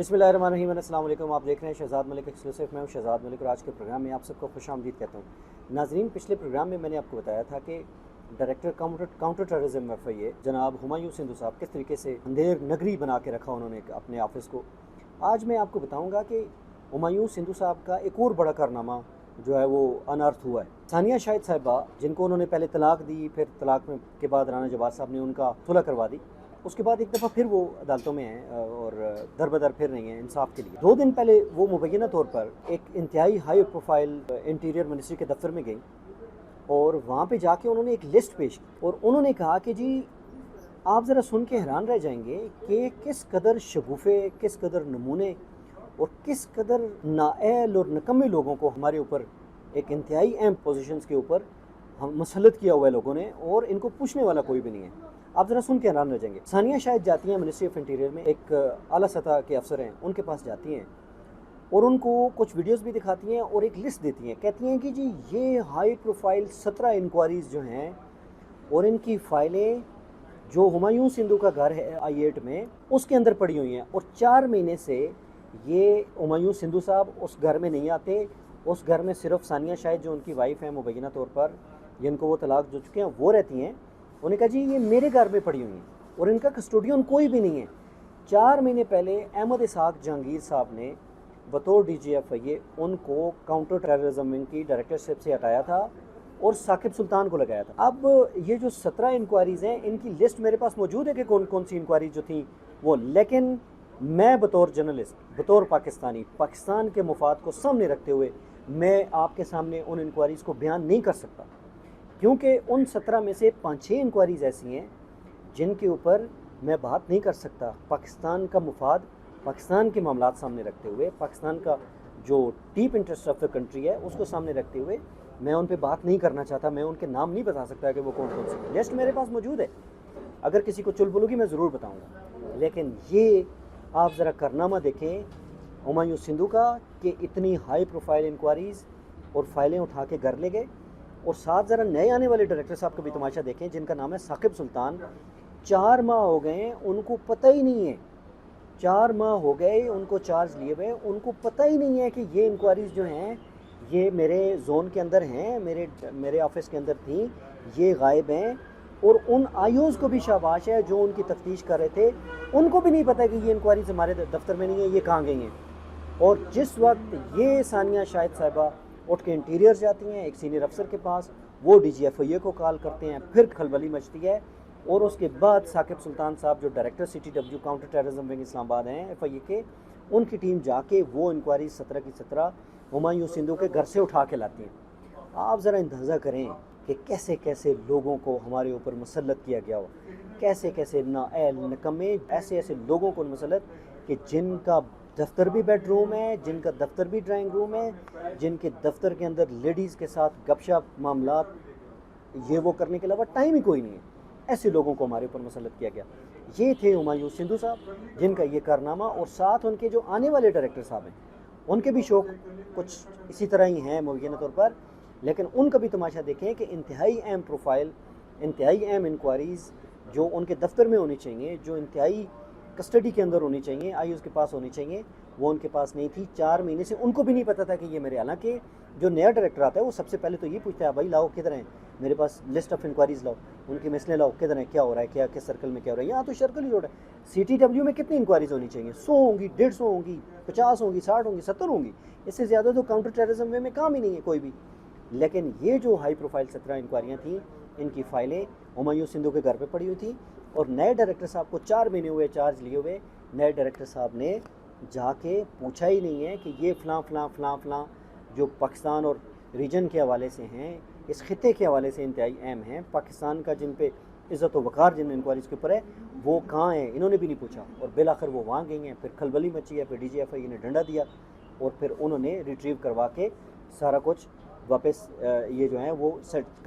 बिस्मिल्लाहिर्रहमानिर्रहीम, अस्सलाम वालेकुम। आप देख रहे हैं शहजाद मलिक एक्सक्लूसिव। मैं हूं शहजाद मलिक और आज के प्रोग्राम में आप सबको खुशामदीद कहता हूं। नाजरीन, पिछले प्रोग्राम में मैंने आपको बताया था कि डायरेक्टर काउंटर टेररिज्म FIA जनाब हुमायूं सिंधु साहब किस तरीके से अंधेर नगरी बना के रखा उन्होंने अपने ऑफिस को। आज मैं आपको बताऊँगा कि हुमायूं सिंधु साहब का एक और बड़ा कारनामा जो है वो अनर्थ हुआ है। सानिया शाहिद साहिबा, जिनको उन्होंने पहले तलाक दी, फिर तलाक के बाद राना जवाद साहब ने उनका सुलह करवा दी, उसके बाद एक दफ़ा फिर वो अदालतों में हैं और दर बदर फिर रही हैं इंसाफ के लिए। 2 दिन पहले वो मुबैना तौर पर एक इंतहाई हाई प्रोफाइल इंटीरियर मिनिस्ट्री के दफ्तर में गई और वहाँ पे जाके उन्होंने एक लिस्ट पेश की और उन्होंने कहा कि जी आप ज़रा सुन के हैरान रह जाएंगे कि किस कदर शगुफ़े, किस कदर नमूने और किस कदर नाअहल और निकम्मे लोगों को हमारे ऊपर एक इंतहाई अहम पोजीशंस के ऊपर हम मुसल्लत किया हुआ है लोगों ने, और इनको पूछने वाला कोई भी नहीं है। आप ज़रा सुन के हैरान रह जाएंगे। सानिया शायद जाती हैं मिनिस्ट्री ऑफ इंटीरियर में, एक आला सतह के अफसर हैं, उनके पास जाती हैं और उनको कुछ वीडियोस भी दिखाती हैं और एक लिस्ट देती हैं। कहती हैं कि जी ये हाई प्रोफाइल 17 इंक्वायरीज़ जो हैं और इनकी फ़ाइलें जो हुमायूं सिंधु का घर है I-8 में उसके अंदर पड़ी हुई हैं, और 4 महीने से ये हुमायूं सिंधु साहब उस घर में नहीं आते। उस घर में सिर्फ सानिया शाहिद जो उनकी वाइफ है मुबैना तौर पर, जिनको वो तलाक दे चुके हैं, वो रहती हैं। उन्होंने कहा जी ये मेरे घर में पड़ी हुई हैं और इनका कस्टोडियन कोई भी नहीं है। 4 महीने पहले अहमद इसहाक जहांगीर साहब ने बतौर DG FIA उनको काउंटर टेररिज्म विंग की डायरेक्टरशिप से हटाया था और साकिब सुल्तान को लगाया था। अब ये जो 17 इंक्वायरीज़ हैं, इनकी लिस्ट मेरे पास मौजूद है कि कौन कौन सी इंक्वायरी जो थी वो, लेकिन मैं बतौर जर्नलिस्ट, बतौर पाकिस्तानी, पाकिस्तान के मुफाद को सामने रखते हुए मैं आपके सामने उन इंक्वायरीज़ को बयान नहीं कर सकता, क्योंकि उन 17 में से 5-6 इंक्वायरीज़ ऐसी हैं जिनके ऊपर मैं बात नहीं कर सकता। पाकिस्तान का मुफाद, पाकिस्तान के मामलात सामने रखते हुए, पाकिस्तान का जो deep interest of the country है उसको सामने रखते हुए मैं उन पे बात नहीं करना चाहता। मैं उनके नाम नहीं बता सकता कि वो कौन कौन सी। लिस्ट मेरे पास मौजूद है, अगर किसी को चुलबुलूगी मैं ज़रूर बताऊँगा। लेकिन ये आप ज़रा कारनामा देखें हुमायूं सिंधु का कि इतनी हाई प्रोफाइल इंक्वायरीज़ और फाइलें उठा के घर ले गए। और साथ ज़रा नए आने वाले डायरेक्टर साहब का भी तमाशा देखें, जिनका नाम है साकिब सुल्तान। 4 माह हो गए उनको पता ही नहीं है, 4 माह हो गए उनको चार्ज लिए हुए, उनको पता ही नहीं है कि ये इंक्वायरीज़ जो हैं ये मेरे जोन के अंदर हैं, मेरे ऑफिस के अंदर थी, ये गायब हैं। और उन IOs को भी शाबाश है जो उनकी तफ्तीश कर रहे थे, उनको भी नहीं पता कि ये इंक्वायरीज हमारे दफ्तर में नहीं है, ये कहाँ गई हैं। और जिस वक्त ये सानिया शाहिद साहिबा उठ के इंटीरियर जाती हैं एक सीनियर अफसर के पास, वो DG FIA को कॉल करते हैं, फिर खलबली मचती है। और उसके बाद साकिब सुल्तान साहब जो director CTW counter terrorism wing Islamabad हैं FIA के, उनकी टीम जाके वो इंक्वायरी 17 की 17 हुमायूं सिंधु के घर से उठा के लाती हैं। आप ज़रा अंदाज़ा करें कि कैसे कैसे लोगों को हमारे ऊपर मुसल्लत किया गया हो, कैसे कैसे नाअहल निकम्मे ऐसे ऐसे लोगों को मुसल्लत कि जिनका दफ्तर भी बेडरूम है, जिनका दफ्तर भी ड्राइंग रूम है, जिनके दफ्तर के अंदर लेडीज़ के साथ गपशप मामलात ये वो करने के अलावा टाइम ही कोई नहीं है, ऐसे लोगों को हमारे ऊपर मुसल्लत किया गया। ये थे हुमायूं सिंधु साहब जिनका ये कारनामा, और साथ उनके जो आने वाले डायरेक्टर साहब हैं उनके भी शौक कुछ इसी तरह ही हैं मुबैना तौर पर। लेकिन उनका भी तमाशा देखें कि इंतहाई अहम प्रोफाइल, इंतहाई अहम इंक्वायरीज़ जो उनके दफ्तर में होनी चाहिए, जो इंतहाई कस्टडी के अंदर होनी चाहिए, IOs के पास होनी चाहिए, वो उनके पास नहीं थी। 4 महीने से उनको भी नहीं पता था कि ये मेरे, हालांकि जो नया डायरेक्टर आता है वो सबसे पहले तो ये पूछता है भाई लाओ किधर हैं, मेरे पास लिस्ट ऑफ इंक्वायरीज़ लाओ, उनके मसले लाओ, किधर हैं, क्या हो रहा है, क्या किस सर्कल में क्या हो रहा है। यहाँ तो सर्कल ही रोड है। CTW में कितनी इंक्वायरीज़ होनी चाहिए? 100 होंगी, 150 होंगी, 50 होंगी, 60 होंगी, 70 होंगी, इससे ज़्यादा तो काउंटर टेररिज्म में काम ही नहीं है कोई भी। लेकिन ये जो हाई प्रोफाइल 17 इंक्वायरियाँ थीं, इनकी फ़ाइलें हुमायूं सिंधु के घर पे पड़ी हुई थी। और नए डायरेक्टर साहब को 4 महीने हुए चार्ज लिए हुए, नए डायरेक्टर साहब ने जाके पूछा ही नहीं है कि ये फ़लाँ फ़लाँ फ़लाँ फ़लाँ जो पाकिस्तान और रीजन के हवाले से हैं, इस खिते के हवाले से इंतहाई अहम हैं, पाकिस्तान का जिन पे इज़्ज़त व वक़ार जिन इंक्वायरीज़ के ऊपर है वो कहाँ हैं, इन्होंने भी नहीं पूछा। और बिलाखिर वो वहाँ गई हैं, फिर खलबली मची है, फिर DG FIA ने डंडा दिया और फिर उन्होंने रिट्रीव करवा के सारा कुछ वापस ये जो हैं वो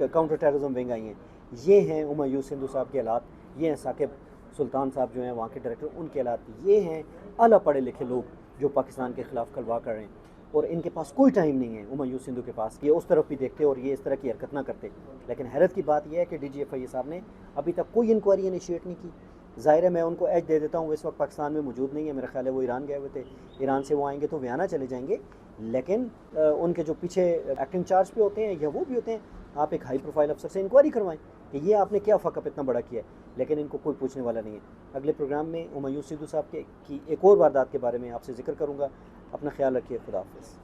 काउंटर टेररिज्म विंग आई हैं। ये हैं हुमायूं सिंधु साहब के हालात, ये हैं साकिब सुल्तान साहब जो हैं वहाँ के डायरेक्टर, उनके हालात, ये हैं आला पढ़े लिखे लोग जो पाकिस्तान के ख़िलाफ़ खलवा कर रहे हैं। और इनके पास कोई टाइम नहीं है हुमायूं सिंधु के पास, ये उस तरफ भी देखते और ये इस तरह की हरकत ना करते। लेकिन हैरत की बात यह है कि DG FIA साहब ने अभी तक कोई इंक्वायरी इनिशिएट नहीं की, ज़ाहिर है मैं उनको एज दे देता हूँ, वो इस वक्त पाकिस्तान में मौजूद नहीं है, मेरा ख्याल है वो ईरान गए हुए थे, ईरान से वो आएंगे तो वियना चले जाएंगे, लेकिन उनके जो पीछे एक्टिंग चार्ज पे होते हैं या वो भी होते हैं, आप एक हाई प्रोफाइल अफसर से इंक्वायरी करवाएं कि ये आपने क्या फ़कअप इतना बड़ा किया है, लेकिन इनको कोई पूछने वाला नहीं है। अगले प्रोग्राम में हुमायूं सिद्धू साहब के की एक और वारदात के बारे में आपसे जिक्र करूँगा। अपना ख्याल रखिए, खुदा हाफिज़।